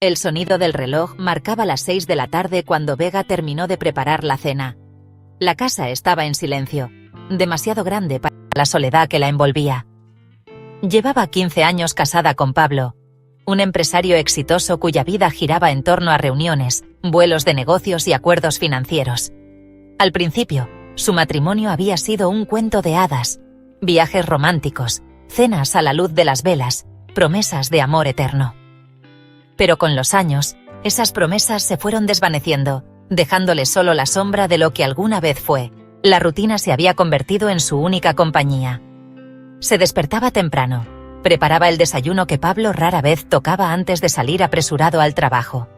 El sonido del reloj marcaba las 6 de la tarde cuando Vega terminó de preparar la cena. La casa estaba en silencio, demasiado grande para la soledad que la envolvía. Llevaba 15 años casada con Pablo, un empresario exitoso cuya vida giraba en torno a reuniones, vuelos de negocios y acuerdos financieros. Al principio, su matrimonio había sido un cuento de hadas, viajes románticos, cenas a la luz de las velas, promesas de amor eterno. Pero con los años, esas promesas se fueron desvaneciendo, dejándole solo la sombra de lo que alguna vez fue. La rutina se había convertido en su única compañía. Se despertaba temprano, preparaba el desayuno que Pablo rara vez tocaba antes de salir apresurado al trabajo.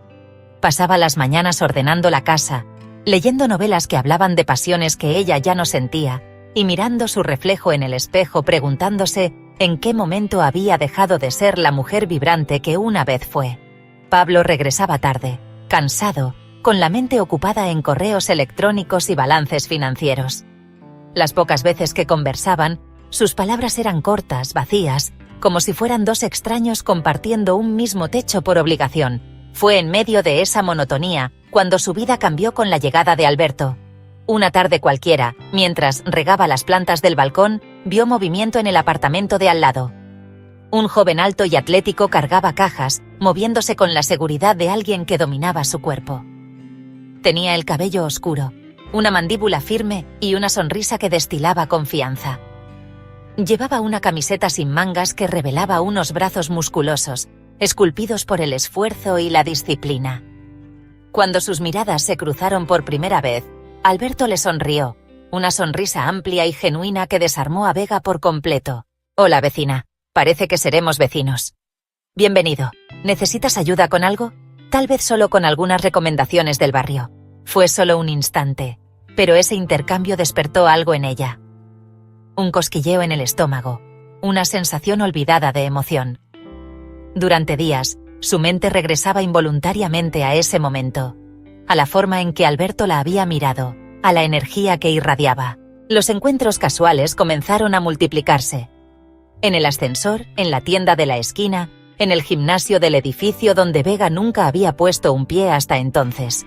Pasaba las mañanas ordenando la casa, leyendo novelas que hablaban de pasiones que ella ya no sentía, y mirando su reflejo en el espejo preguntándose en qué momento había dejado de ser la mujer vibrante que una vez fue. Pablo regresaba tarde, cansado, con la mente ocupada en correos electrónicos y balances financieros. Las pocas veces que conversaban, sus palabras eran cortas, vacías, como si fueran dos extraños compartiendo un mismo techo por obligación. Fue en medio de esa monotonía cuando su vida cambió con la llegada de Alberto. Una tarde cualquiera, mientras regaba las plantas del balcón, vio movimiento en el apartamento de al lado. Un joven alto y atlético cargaba cajas, moviéndose con la seguridad de alguien que dominaba su cuerpo. Tenía el cabello oscuro, una mandíbula firme y una sonrisa que destilaba confianza. Llevaba una camiseta sin mangas que revelaba unos brazos musculosos, esculpidos por el esfuerzo y la disciplina. Cuando sus miradas se cruzaron por primera vez, Alberto le sonrió, una sonrisa amplia y genuina que desarmó a Vega por completo. «Hola, vecina. Parece que seremos vecinos. Bienvenido. ¿Necesitas ayuda con algo? Tal vez solo con algunas recomendaciones del barrio». Fue solo un instante, pero ese intercambio despertó algo en ella. Un cosquilleo en el estómago, una sensación olvidada de emoción. Durante días, su mente regresaba involuntariamente a ese momento, a la forma en que Alberto la había mirado, a la energía que irradiaba. Los encuentros casuales comenzaron a multiplicarse. En el ascensor, en la tienda de la esquina, en el gimnasio del edificio donde Vega nunca había puesto un pie hasta entonces.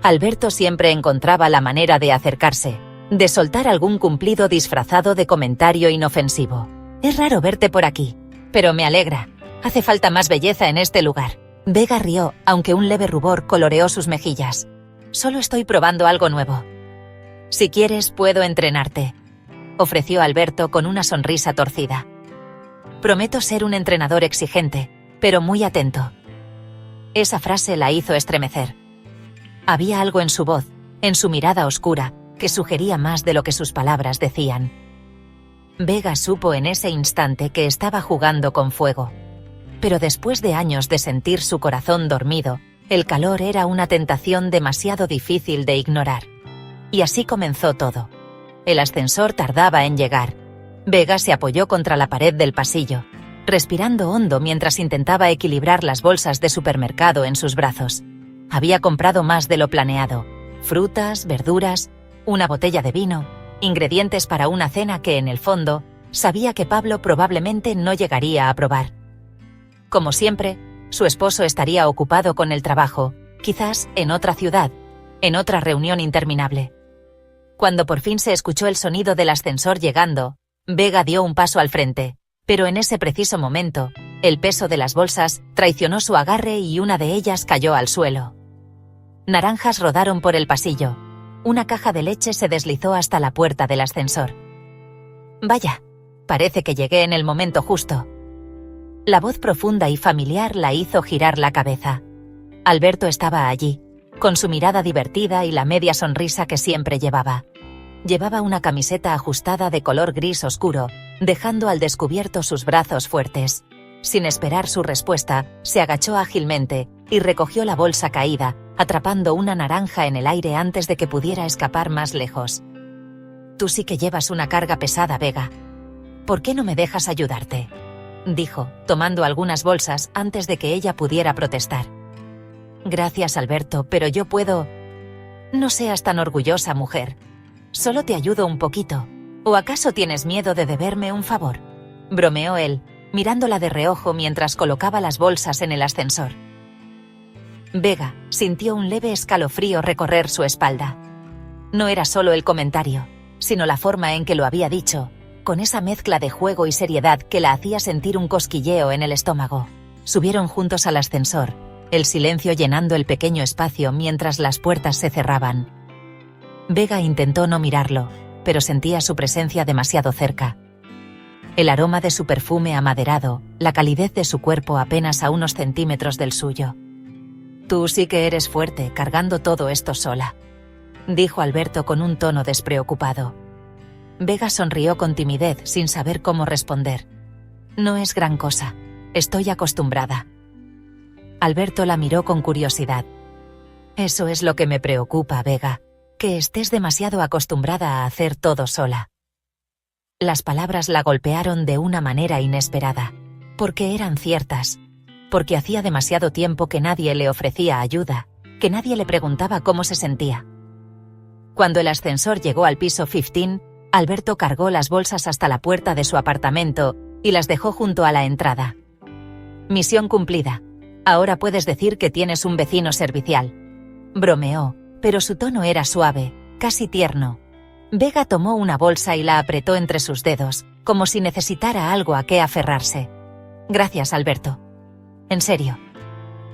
Alberto siempre encontraba la manera de acercarse, de soltar algún cumplido disfrazado de comentario inofensivo. «Es raro verte por aquí, pero me alegra. Hace falta más belleza en este lugar». Vega rió, aunque un leve rubor coloreó sus mejillas. «Solo estoy probando algo nuevo. Si quieres, puedo entrenarte», ofreció Alberto con una sonrisa torcida. «Prometo ser un entrenador exigente, pero muy atento». Esa frase la hizo estremecer. Había algo en su voz, en su mirada oscura, que sugería más de lo que sus palabras decían. Vega supo en ese instante que estaba jugando con fuego. Pero después de años de sentir su corazón dormido, el calor era una tentación demasiado difícil de ignorar. Y así comenzó todo. El ascensor tardaba en llegar. Vega se apoyó contra la pared del pasillo, respirando hondo mientras intentaba equilibrar las bolsas de supermercado en sus brazos. Había comprado más de lo planeado: frutas, verduras, una botella de vino, ingredientes para una cena que en el fondo sabía que Pablo probablemente no llegaría a probar. Como siempre, su esposo estaría ocupado con el trabajo, quizás en otra ciudad, en otra reunión interminable. Cuando por fin se escuchó el sonido del ascensor llegando, Vega dio un paso al frente, pero en ese preciso momento, el peso de las bolsas traicionó su agarre y una de ellas cayó al suelo. Naranjas rodaron por el pasillo. Una caja de leche se deslizó hasta la puerta del ascensor. «Vaya, parece que llegué en el momento justo». La voz profunda y familiar la hizo girar la cabeza. Alberto estaba allí, con su mirada divertida y la media sonrisa que siempre llevaba. Llevaba una camiseta ajustada de color gris oscuro, dejando al descubierto sus brazos fuertes. Sin esperar su respuesta, se agachó ágilmente y recogió la bolsa caída, atrapando una naranja en el aire antes de que pudiera escapar más lejos. «Tú sí que llevas una carga pesada, Vega. ¿Por qué no me dejas ayudarte?», dijo, tomando algunas bolsas antes de que ella pudiera protestar. «Gracias, Alberto, pero yo puedo». «No seas tan orgullosa, mujer. Solo te ayudo un poquito. ¿O acaso tienes miedo de deberme un favor?», bromeó él, mirándola de reojo mientras colocaba las bolsas en el ascensor. Vega sintió un leve escalofrío recorrer su espalda. No era solo el comentario, sino la forma en que lo había dicho, con esa mezcla de juego y seriedad que la hacía sentir un cosquilleo en el estómago. Subieron juntos al ascensor, el silencio llenando el pequeño espacio mientras las puertas se cerraban. Vega intentó no mirarlo, pero sentía su presencia demasiado cerca. El aroma de su perfume amaderado, la calidez de su cuerpo apenas a unos centímetros del suyo. «Tú sí que eres fuerte, cargando todo esto sola», dijo Alberto con un tono despreocupado. Vega sonrió con timidez sin saber cómo responder. «No es gran cosa. Estoy acostumbrada». Alberto la miró con curiosidad. «Eso es lo que me preocupa, Vega, que estés demasiado acostumbrada a hacer todo sola». Las palabras la golpearon de una manera inesperada, porque eran ciertas, porque hacía demasiado tiempo que nadie le ofrecía ayuda, que nadie le preguntaba cómo se sentía. Cuando el ascensor llegó al piso 15, Alberto cargó las bolsas hasta la puerta de su apartamento y las dejó junto a la entrada. «Misión cumplida. Ahora puedes decir que tienes un vecino servicial», bromeó, pero su tono era suave, casi tierno. Vega tomó una bolsa y la apretó entre sus dedos, como si necesitara algo a qué aferrarse. «Gracias, Alberto. En serio».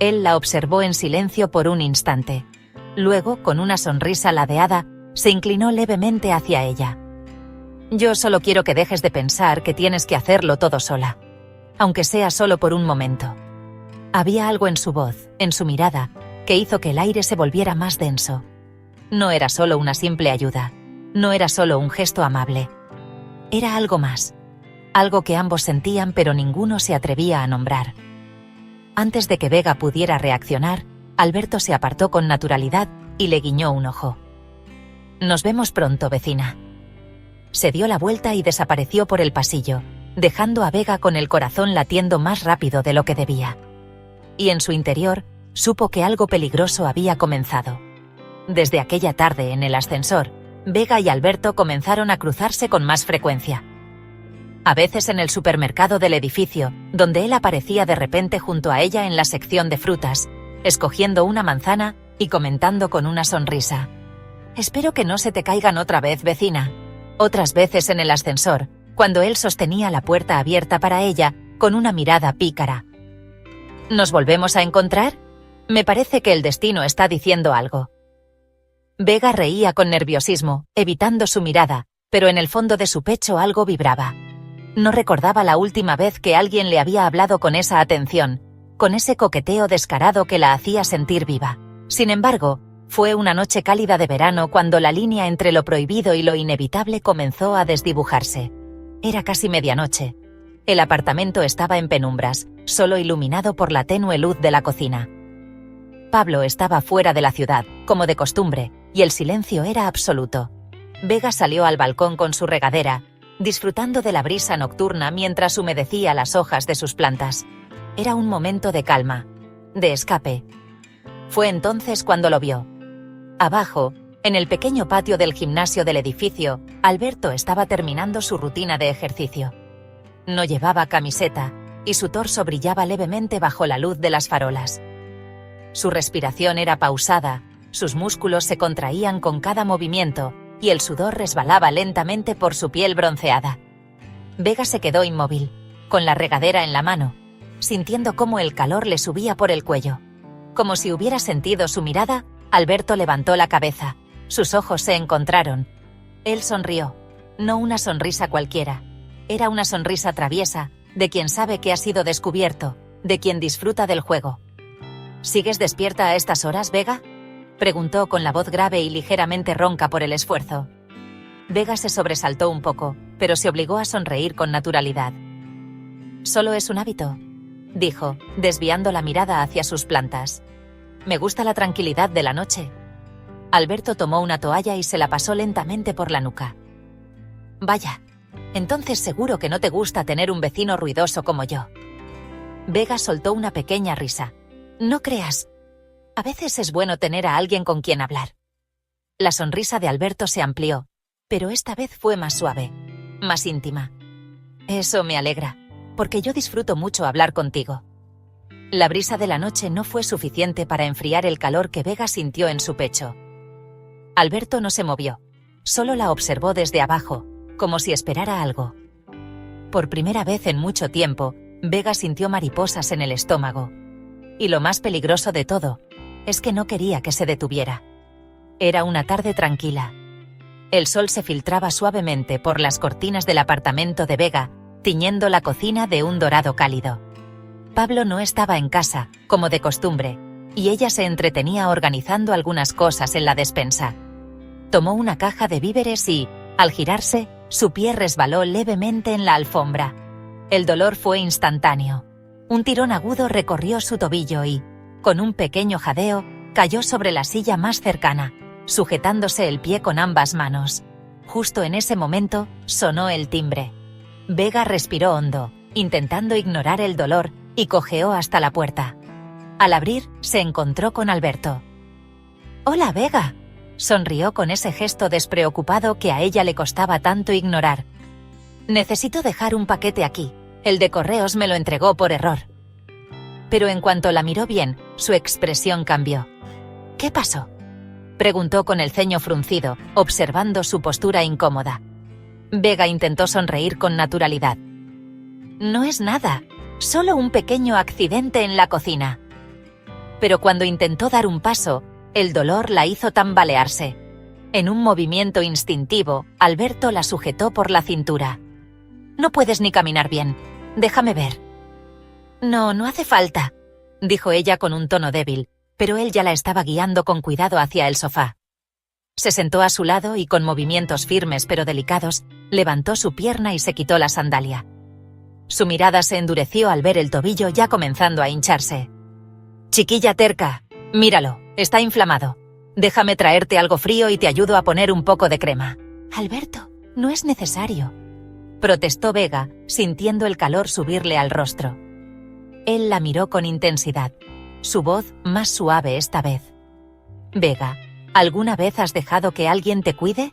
Él la observó en silencio por un instante. Luego, con una sonrisa ladeada, se inclinó levemente hacia ella. «Yo solo quiero que dejes de pensar que tienes que hacerlo todo sola. Aunque sea solo por un momento». Había algo en su voz, en su mirada, que hizo que el aire se volviera más denso. No era solo una simple ayuda. No era solo un gesto amable. Era algo más. Algo que ambos sentían pero ninguno se atrevía a nombrar. Antes de que Vega pudiera reaccionar, Alberto se apartó con naturalidad y le guiñó un ojo. «Nos vemos pronto, vecina». Se dio la vuelta y desapareció por el pasillo, dejando a Vega con el corazón latiendo más rápido de lo que debía. Y en su interior, supo que algo peligroso había comenzado. Desde aquella tarde en el ascensor, Vega y Alberto comenzaron a cruzarse con más frecuencia. A veces en el supermercado del edificio, donde él aparecía de repente junto a ella en la sección de frutas, escogiendo una manzana y comentando con una sonrisa: «Espero que no se te caigan otra vez, vecina». Otras veces en el ascensor, cuando él sostenía la puerta abierta para ella, con una mirada pícara. «¿Nos volvemos a encontrar? Me parece que el destino está diciendo algo». Vega reía con nerviosismo, evitando su mirada, pero en el fondo de su pecho algo vibraba. No recordaba la última vez que alguien le había hablado con esa atención, con ese coqueteo descarado que la hacía sentir viva. Sin embargo, fue una noche cálida de verano cuando la línea entre lo prohibido y lo inevitable comenzó a desdibujarse. Era casi medianoche. El apartamento estaba en penumbras, solo iluminado por la tenue luz de la cocina. Pablo estaba fuera de la ciudad, como de costumbre, y el silencio era absoluto. Vega salió al balcón con su regadera, disfrutando de la brisa nocturna mientras humedecía las hojas de sus plantas. Era un momento de calma, de escape. Fue entonces cuando lo vio. Abajo, en el pequeño patio del gimnasio del edificio, Alberto estaba terminando su rutina de ejercicio. No llevaba camiseta, y su torso brillaba levemente bajo la luz de las farolas. Su respiración era pausada, sus músculos se contraían con cada movimiento, y el sudor resbalaba lentamente por su piel bronceada. Vega se quedó inmóvil, con la regadera en la mano, sintiendo cómo el calor le subía por el cuello. Como si hubiera sentido su mirada, Alberto levantó la cabeza, sus ojos se encontraron. Él sonrió, no una sonrisa cualquiera, era una sonrisa traviesa, de quien sabe que ha sido descubierto, de quien disfruta del juego. ¿Sigues despierta a estas horas, Vega?, preguntó con la voz grave y ligeramente ronca por el esfuerzo. Vega se sobresaltó un poco, pero se obligó a sonreír con naturalidad. «Solo es un hábito», dijo, desviando la mirada hacia sus plantas. «Me gusta la tranquilidad de la noche». Alberto tomó una toalla y se la pasó lentamente por la nuca. «Vaya, entonces seguro que no te gusta tener un vecino ruidoso como yo». Vega soltó una pequeña risa. «No creas. A veces es bueno tener a alguien con quien hablar». La sonrisa de Alberto se amplió, pero esta vez fue más suave, más íntima. «Eso me alegra, porque yo disfruto mucho hablar contigo». La brisa de la noche no fue suficiente para enfriar el calor que Vega sintió en su pecho. Alberto no se movió, solo la observó desde abajo, como si esperara algo. Por primera vez en mucho tiempo, Vega sintió mariposas en el estómago. Y lo más peligroso de todo, es que no quería que se detuviera. Era una tarde tranquila. El sol se filtraba suavemente por las cortinas del apartamento de Vega, tiñendo la cocina de un dorado cálido. Pablo no estaba en casa, como de costumbre, y ella se entretenía organizando algunas cosas en la despensa. Tomó una caja de víveres y, al girarse, su pie resbaló levemente en la alfombra. El dolor fue instantáneo. Un tirón agudo recorrió su tobillo y, con un pequeño jadeo, cayó sobre la silla más cercana, sujetándose el pie con ambas manos. Justo en ese momento, sonó el timbre. Vega respiró hondo, intentando ignorar el dolor, y cojeó hasta la puerta. Al abrir, se encontró con Alberto. «Hola, Vega», sonrió con ese gesto despreocupado que a ella le costaba tanto ignorar. «Necesito dejar un paquete aquí. El de correos me lo entregó por error». Pero en cuanto la miró bien, su expresión cambió. «¿Qué pasó?», preguntó con el ceño fruncido, observando su postura incómoda. Vega intentó sonreír con naturalidad. «No es nada. Solo un pequeño accidente en la cocina». Pero cuando intentó dar un paso, el dolor la hizo tambalearse. En un movimiento instintivo, Alberto la sujetó por la cintura. «No puedes ni caminar bien. Déjame ver». «No, no hace falta», dijo ella con un tono débil, pero él ya la estaba guiando con cuidado hacia el sofá. Se sentó a su lado y con movimientos firmes pero delicados, levantó su pierna y se quitó la sandalia. Su mirada se endureció al ver el tobillo ya comenzando a hincharse. «Chiquilla terca, míralo, está inflamado. Déjame traerte algo frío y te ayudo a poner un poco de crema». «Alberto, no es necesario», protestó Vega, sintiendo el calor subirle al rostro. Él la miró con intensidad, su voz más suave esta vez. «Vega, ¿alguna vez has dejado que alguien te cuide?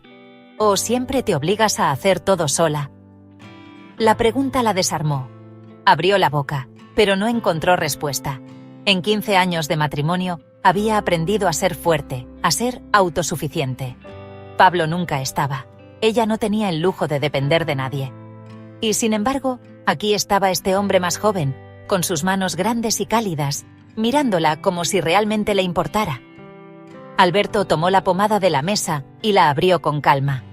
¿O siempre te obligas a hacer todo sola?». La pregunta la desarmó. Abrió la boca, pero no encontró respuesta. En 15 años de matrimonio, había aprendido a ser fuerte, a ser autosuficiente. Pablo nunca estaba. Ella no tenía el lujo de depender de nadie. Y sin embargo, aquí estaba este hombre más joven, con sus manos grandes y cálidas, mirándola como si realmente le importara. Alberto tomó la pomada de la mesa y la abrió con calma.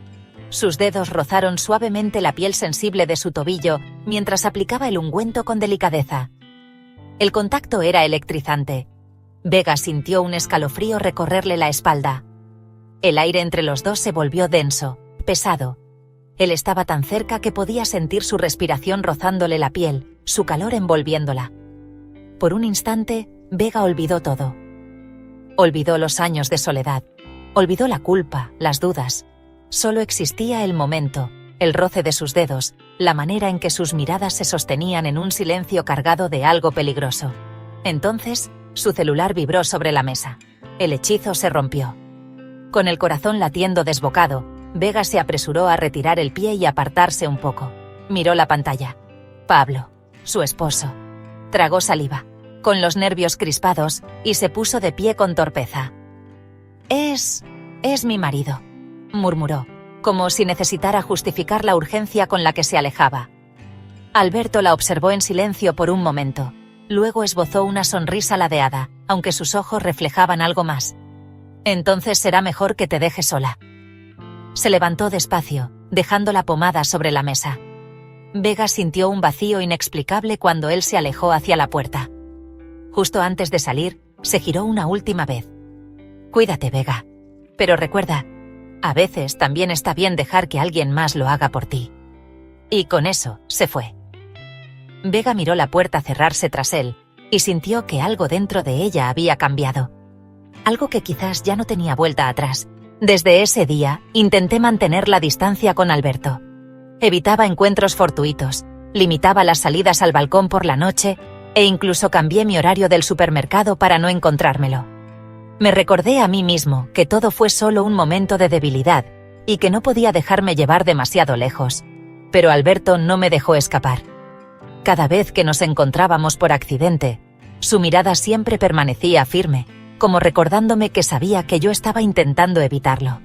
Sus dedos rozaron suavemente la piel sensible de su tobillo mientras aplicaba el ungüento con delicadeza. El contacto era electrizante. Vega sintió un escalofrío recorrerle la espalda. El aire entre los dos se volvió denso, pesado. Él estaba tan cerca que podía sentir su respiración rozándole la piel, su calor envolviéndola. Por un instante, Vega olvidó todo. Olvidó los años de soledad. Olvidó la culpa, las dudas. Solo existía el momento, el roce de sus dedos, la manera en que sus miradas se sostenían en un silencio cargado de algo peligroso. Entonces, su celular vibró sobre la mesa. El hechizo se rompió. Con el corazón latiendo desbocado, Vega se apresuró a retirar el pie y apartarse un poco. Miró la pantalla. Pablo, su esposo. Tragó saliva, con los nervios crispados, y se puso de pie con torpeza. Es mi marido», murmuró, como si necesitara justificar la urgencia con la que se alejaba. Alberto la observó en silencio por un momento. Luego esbozó una sonrisa ladeada, aunque sus ojos reflejaban algo más. «Entonces será mejor que te deje sola». Se levantó despacio, dejando la pomada sobre la mesa. Vega sintió un vacío inexplicable cuando él se alejó hacia la puerta. Justo antes de salir, se giró una última vez. «Cuídate, Vega. Pero recuerda, a veces también está bien dejar que alguien más lo haga por ti». Y con eso, se fue. Vega miró la puerta cerrarse tras él, y sintió que algo dentro de ella había cambiado. Algo que quizás ya no tenía vuelta atrás. Desde ese día, intenté mantener la distancia con Alberto. Evitaba encuentros fortuitos, limitaba las salidas al balcón por la noche, e incluso cambié mi horario del supermercado para no encontrármelo. Me recordé a mí mismo que todo fue solo un momento de debilidad, y que no podía dejarme llevar demasiado lejos. Pero Alberto no me dejó escapar. Cada vez que nos encontrábamos por accidente, Su mirada siempre permanecía firme, como recordándome que sabía que yo estaba intentando evitarlo.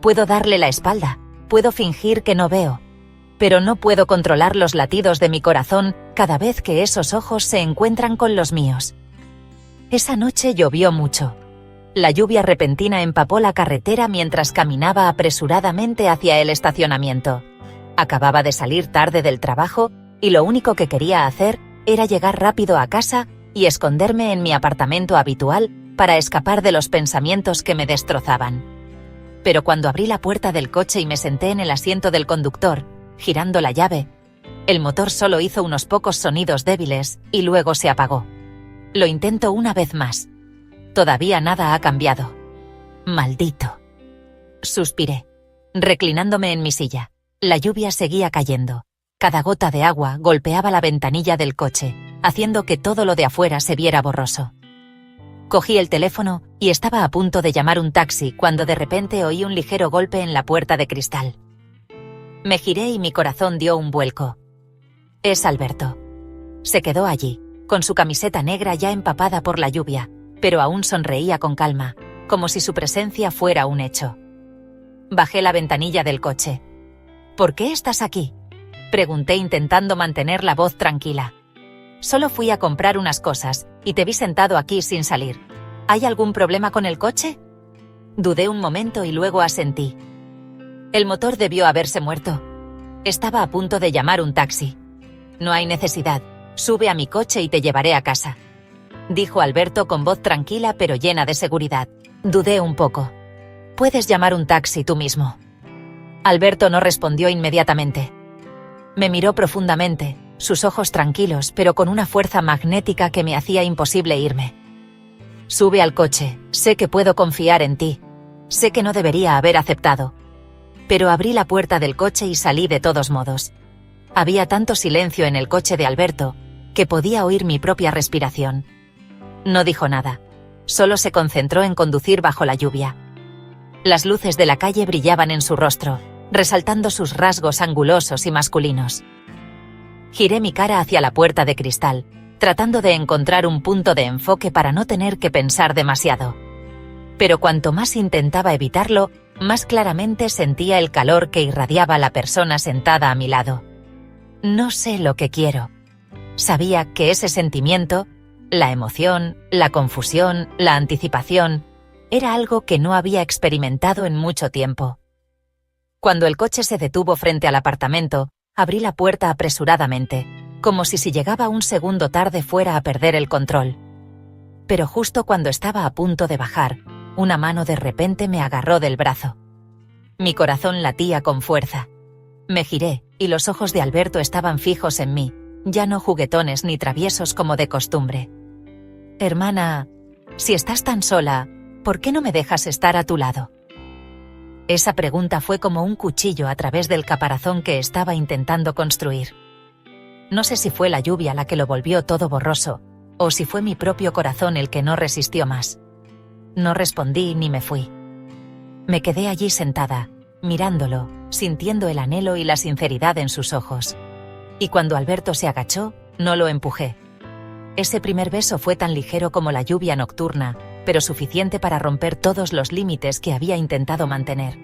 Puedo darle la espalda, puedo fingir que no veo, pero no puedo controlar los latidos de mi corazón cada vez que esos ojos se encuentran con los míos. Esa noche llovió mucho. La lluvia repentina empapó la carretera mientras caminaba apresuradamente hacia el estacionamiento. Acababa de salir tarde del trabajo y lo único que quería hacer era llegar rápido a casa y esconderme en mi apartamento habitual para escapar de los pensamientos que me destrozaban. Pero cuando abrí la puerta del coche y me senté en el asiento del conductor, girando la llave, el motor solo hizo unos pocos sonidos débiles y luego se apagó. Lo intento una vez más. Todavía nada ha cambiado. Maldito. Suspiré, reclinándome en mi silla. La lluvia seguía cayendo. Cada gota de agua golpeaba la ventanilla del coche, haciendo que todo lo de afuera se viera borroso. Cogí el teléfono y estaba a punto de llamar un taxi cuando de repente oí un ligero golpe en la puerta de cristal. Me giré y mi corazón dio un vuelco. Es Alberto. Se quedó allí, con su camiseta negra ya empapada por la lluvia, pero aún sonreía con calma, como si su presencia fuera un hecho. Bajé la ventanilla del coche. ¿Por qué estás aquí?, pregunté intentando mantener la voz tranquila. Solo fui a comprar unas cosas y te vi sentado aquí sin salir. ¿Hay algún problema con el coche? Dudé un momento y luego asentí. El motor debió haberse muerto. Estaba a punto de llamar un taxi. No hay necesidad. Sube a mi coche y te llevaré a casa, dijo Alberto con voz tranquila pero llena de seguridad. Dudé un poco. Puedes llamar un taxi tú mismo. Alberto no respondió inmediatamente. Me miró profundamente, sus ojos tranquilos pero con una fuerza magnética que me hacía imposible irme. Sube al coche, sé que puedo confiar en ti. Sé que no debería haber aceptado. Pero abrí la puerta del coche y salí de todos modos. Había tanto silencio en el coche de Alberto que podía oír mi propia respiración. No dijo nada. Solo se concentró en conducir bajo la lluvia. Las luces de la calle brillaban en su rostro, resaltando sus rasgos angulosos y masculinos. Giré mi cara hacia la puerta de cristal, tratando de encontrar un punto de enfoque para no tener que pensar demasiado. Pero cuanto más intentaba evitarlo, más claramente sentía el calor que irradiaba la persona sentada a mi lado. No sé lo que quiero. Sabía que ese sentimiento, la emoción, la confusión, la anticipación, era algo que no había experimentado en mucho tiempo. Cuando el coche se detuvo frente al apartamento, abrí la puerta apresuradamente, como si llegaba un segundo tarde fuera a perder el control. Pero justo cuando estaba a punto de bajar, una mano de repente me agarró del brazo. Mi corazón latía con fuerza. Me giré, y los ojos de Alberto estaban fijos en mí, ya no juguetones ni traviesos como de costumbre. Hermana, si estás tan sola, ¿por qué no me dejas estar a tu lado? Esa pregunta fue como un cuchillo a través del caparazón que estaba intentando construir. No sé si fue la lluvia la que lo volvió todo borroso, o si fue mi propio corazón el que no resistió más. No respondí ni me fui. Me quedé allí sentada, mirándolo, sintiendo el anhelo y la sinceridad en sus ojos. Y cuando Alberto se agachó, no lo empujé. Ese primer beso fue tan ligero como la lluvia nocturna, pero suficiente para romper todos los límites que había intentado mantener.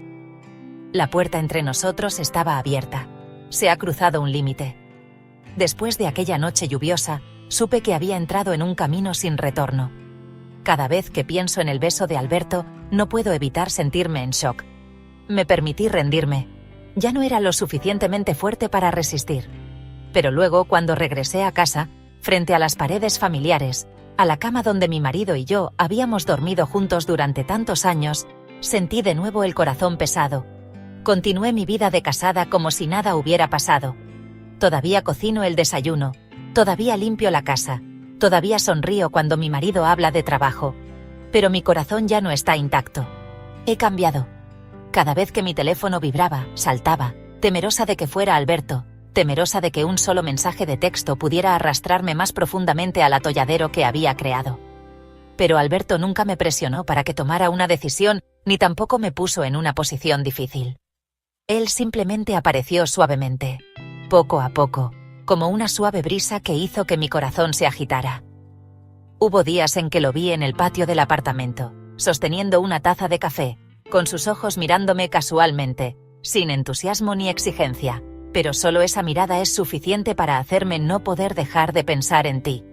La puerta entre nosotros estaba abierta. Se ha cruzado un límite. Después de aquella noche lluviosa, supe que había entrado en un camino sin retorno. Cada vez que pienso en el beso de Alberto, no puedo evitar sentirme en shock. Me permití rendirme. Ya no era lo suficientemente fuerte para resistir. Pero luego, cuando regresé a casa, frente a las paredes familiares, a la cama donde mi marido y yo habíamos dormido juntos durante tantos años, sentí de nuevo el corazón pesado. Continué mi vida de casada como si nada hubiera pasado. Todavía cocino el desayuno, todavía limpio la casa, todavía sonrío cuando mi marido habla de trabajo. Pero mi corazón ya no está intacto. He cambiado. Cada vez que mi teléfono vibraba, saltaba, temerosa de que fuera Alberto, temerosa de que un solo mensaje de texto pudiera arrastrarme más profundamente al atolladero que había creado. Pero Alberto nunca me presionó para que tomara una decisión, ni tampoco me puso en una posición difícil. Él simplemente apareció suavemente, poco a poco, como una suave brisa que hizo que mi corazón se agitara. Hubo días en que lo vi en el patio del apartamento, sosteniendo una taza de café, con sus ojos mirándome casualmente, sin entusiasmo ni exigencia, pero solo esa mirada es suficiente para hacerme no poder dejar de pensar en ti.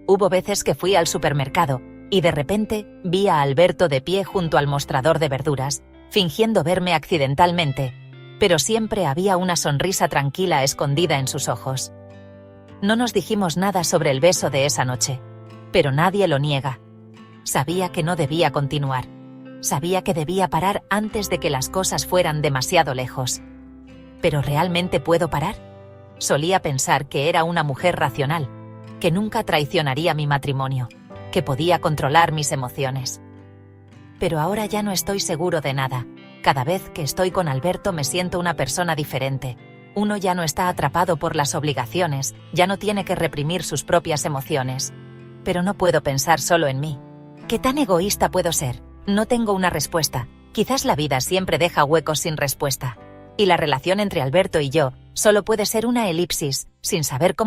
Hubo veces que fui al supermercado, y de repente vi a Alberto de pie junto al mostrador de verduras, fingiendo verme accidentalmente, pero siempre había una sonrisa tranquila escondida en sus ojos. No nos dijimos nada sobre el beso de esa noche, pero nadie lo niega. Sabía que no debía continuar. Sabía que debía parar antes de que las cosas fueran demasiado lejos. ¿Pero realmente puedo parar? Solía pensar que era una mujer racional, que nunca traicionaría mi matrimonio, que podía controlar mis emociones. Pero ahora ya no estoy seguro de nada. Cada vez que estoy con Alberto me siento una persona diferente. Uno ya no está atrapado por las obligaciones, ya no tiene que reprimir sus propias emociones. Pero no puedo pensar solo en mí. ¿Qué tan egoísta puedo ser? No tengo una respuesta. Quizás la vida siempre deja huecos sin respuesta. Y la relación entre Alberto y yo solo puede ser una elipsis, sin saber cómo